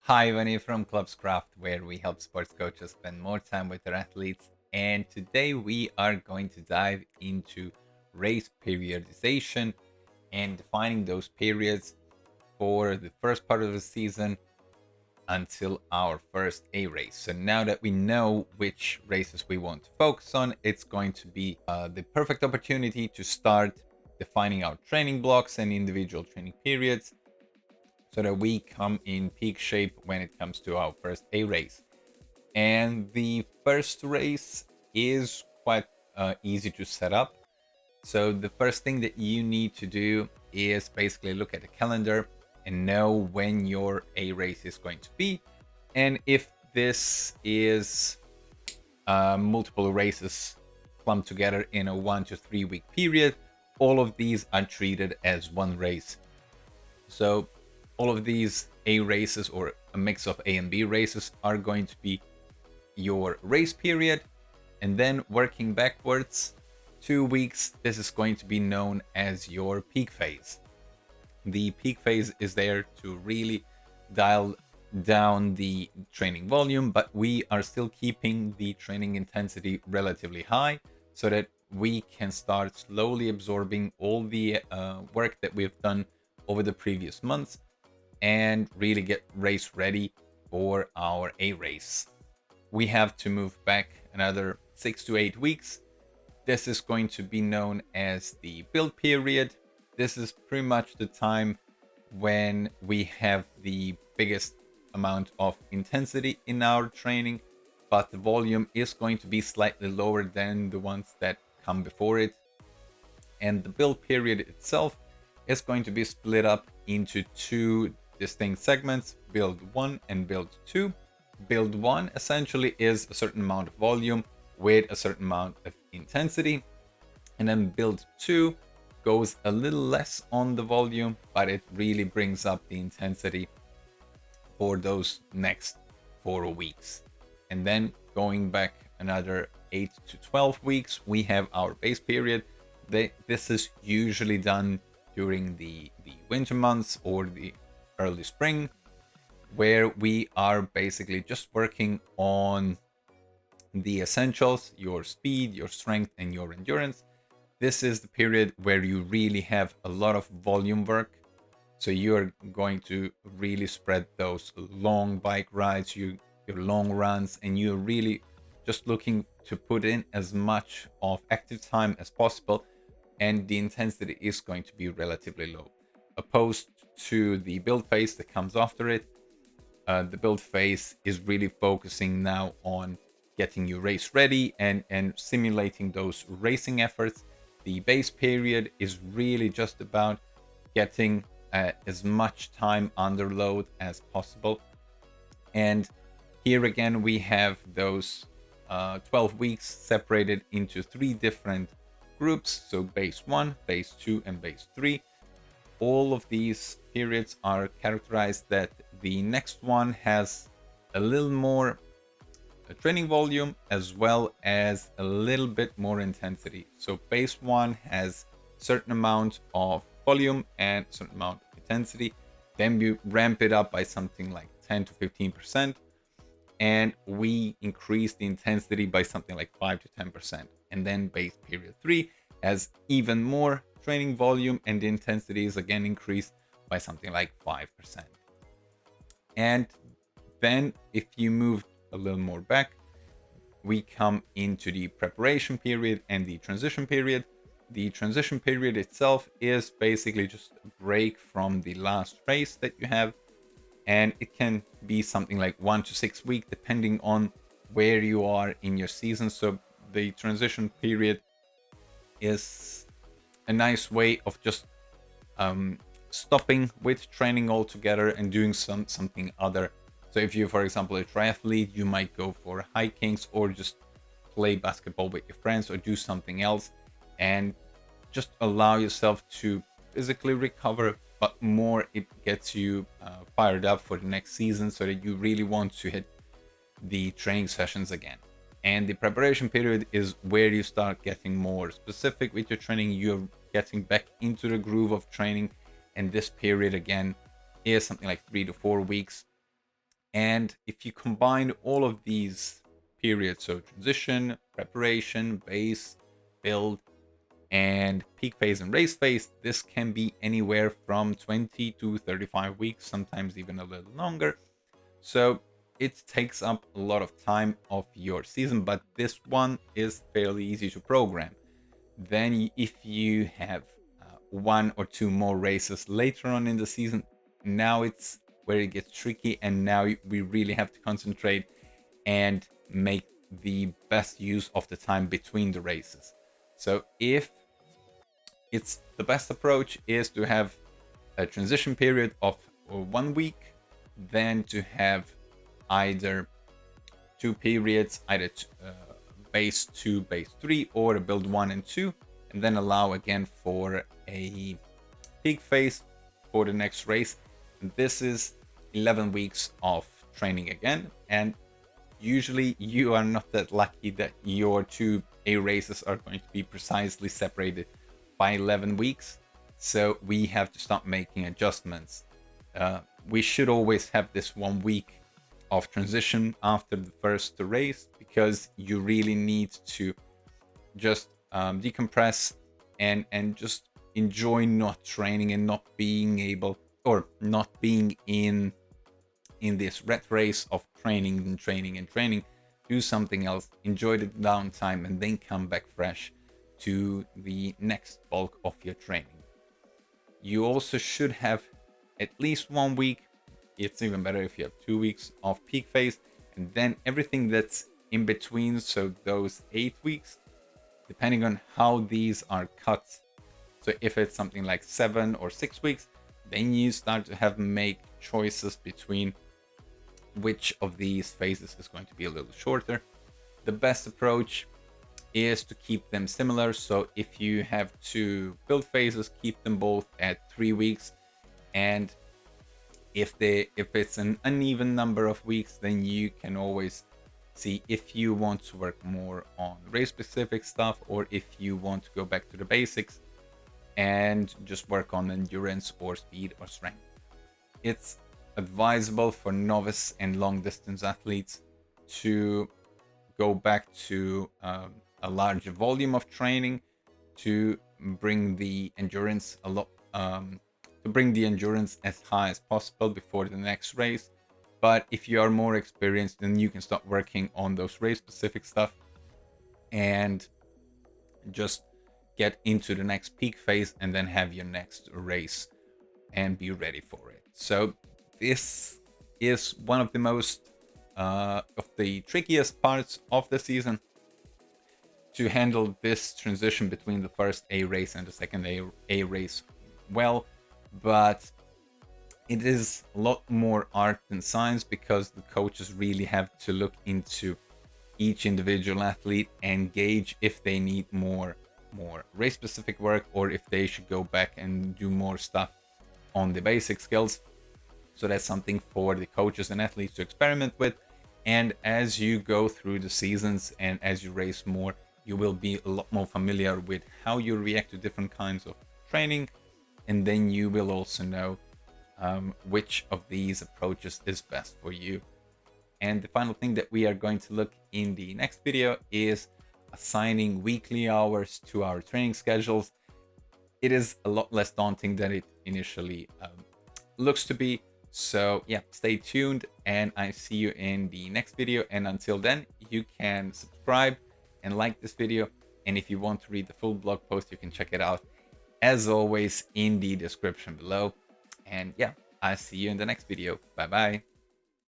Hi, Vinny from Clubscraft, where we help sports coaches spend more time with their athletes. And today we are going to dive into race periodization and defining those periods for the first part of the season until our first A race. So now that we know which races we want to focus on, it's going to be the perfect opportunity to start defining our training blocks and individual training periods so that we come in peak shape when it comes to our first A race. And the first race is quite easy to set up. So the first thing that you need to do is basically look at the calendar and know when your A race is going to be. And if this is multiple races clumped together in a 1 to 3 week period, all of these are treated as one race. So all of these A races, or a mix of A and B races, are going to be your race period. And then working backwards 2 weeks, this is going to be known as your peak phase. The peak phase is there to really dial down the training volume, but we are still keeping the training intensity relatively high so that we can start slowly absorbing all the work that we've done over the previous months and really get race ready for our A race. We have to move back another 6 to 8 weeks. This is going to be known as the build period. This is pretty much the time when we have the biggest amount of intensity in our training, but the volume is going to be slightly lower than the ones that come before it. And the build period itself is going to be split up into two distinct segments, build 1 and build 2. Build 1 essentially is a certain amount of volume with a certain amount of intensity, and then build 2 goes a little less on the volume, but it really brings up the intensity for those next 4 weeks. And then going back another 8 to 12 weeks, we have our base period. This is usually done during the winter months or the early spring, where we are basically just working on the essentials, your speed, your strength, and your endurance. This is the period where you really have a lot of volume work. So you're going to really spread those long bike rides, your long runs, and you're really just looking to put in as much of active time as possible. And the intensity is going to be relatively low, opposed to the build phase that comes after it. The build phase is really focusing now on getting you race ready and simulating those racing efforts. The base period is really just about getting as much time under load as possible. And here again, we have those 12 weeks separated into 3 different groups. So base 1, base 2, and base 3. All of these periods are characterized that the next one has a little more training volume as well as a little bit more intensity. So base 1 has a certain amount of volume and a certain amount of intensity. Then you ramp it up by something like 10 to 15%. And we increase the intensity by something like 5 to 10%. And then base period 3 has even more training volume, and the intensity is again increased by something like 5%. And then if you move a little more back, we come into the preparation period and the transition period. The transition period itself is basically just a break from the last race that you have, and it can be something like 1 to 6 weeks depending on where you are in your season. So the transition period is a nice way of just stopping with training altogether and doing something other. So if you, for example, a triathlete, you might go for hikings or just play basketball with your friends or do something else and just allow yourself to physically recover, but more it gets you fired up for the next season so that you really want to hit the training sessions again. And the preparation period is where you start getting more specific with your training. You're getting back into the groove of training. And this period again is something like 3 to 4 weeks. And if you combine all of these periods, so transition, preparation, base, build, and peak phase and race phase, this can be anywhere from 20 to 35 weeks, sometimes even a little longer. So it takes up a lot of time of your season, but this one is fairly easy to program. Then if you have one or two more races later on in the season, now it's where it gets tricky, and now we really have to concentrate and make the best use of the time between the races. So if it's the best approach is to have a transition period of 1 week, then to have either two periods, either base 2, base 3, or a build 1 and 2, and then allow again for a peak phase for the next race. And this is 11 weeks of training again, and usually you are not that lucky that your two A races are going to be precisely separated by 11 weeks. So we have to start making adjustments. We should always have this 1 week of transition after the first race, because you really need to just decompress and just enjoy not training and not being able, or not being in this rat race of training and training and training. Do something else, enjoy the downtime, and then come back fresh to the next bulk of your training. You also should have at least 1 week. It's even better if you have 2 weeks of peak phase, and then everything that's in between, so those 8 weeks, depending on how these are cut. So if it's something like 7 or 6 weeks, then you start to have make choices between which of these phases is going to be a little shorter. The best approach is to keep them similar. So if you have 2 build phases, keep them both at 3 weeks. And if it's an uneven number of weeks, then you can always see if you want to work more on race specific stuff, or if you want to go back to the basics and just work on endurance or speed or strength. It's advisable for novice and long distance athletes to go back to a larger volume of training to bring the endurance as high as possible before the next race. But if you are more experienced, then you can start working on those race specific stuff and just get into the next peak phase and then have your next race and be ready for it. So this is one of the most of the trickiest parts of the season, to handle this transition between the first A race and the second A race well. But it is a lot more art than science, because the coaches really have to look into each individual athlete and gauge if they need more race specific work, or if they should go back and do more stuff on the basic skills. So that's something for the coaches and athletes to experiment with. And as you go through the seasons and as you race more, you will be a lot more familiar with how you react to different kinds of training. And then you will also know which of these approaches is best for you. And the final thing that we are going to look in the next video is assigning weekly hours to our training schedules. It is a lot less daunting than it initially looks to be. So yeah, stay tuned, and I see you in the next video. And until then, you can subscribe and like this video. And if you want to read the full blog post, you can check it out, as always, in the description below. And yeah, I'll see you in the next video. Bye bye.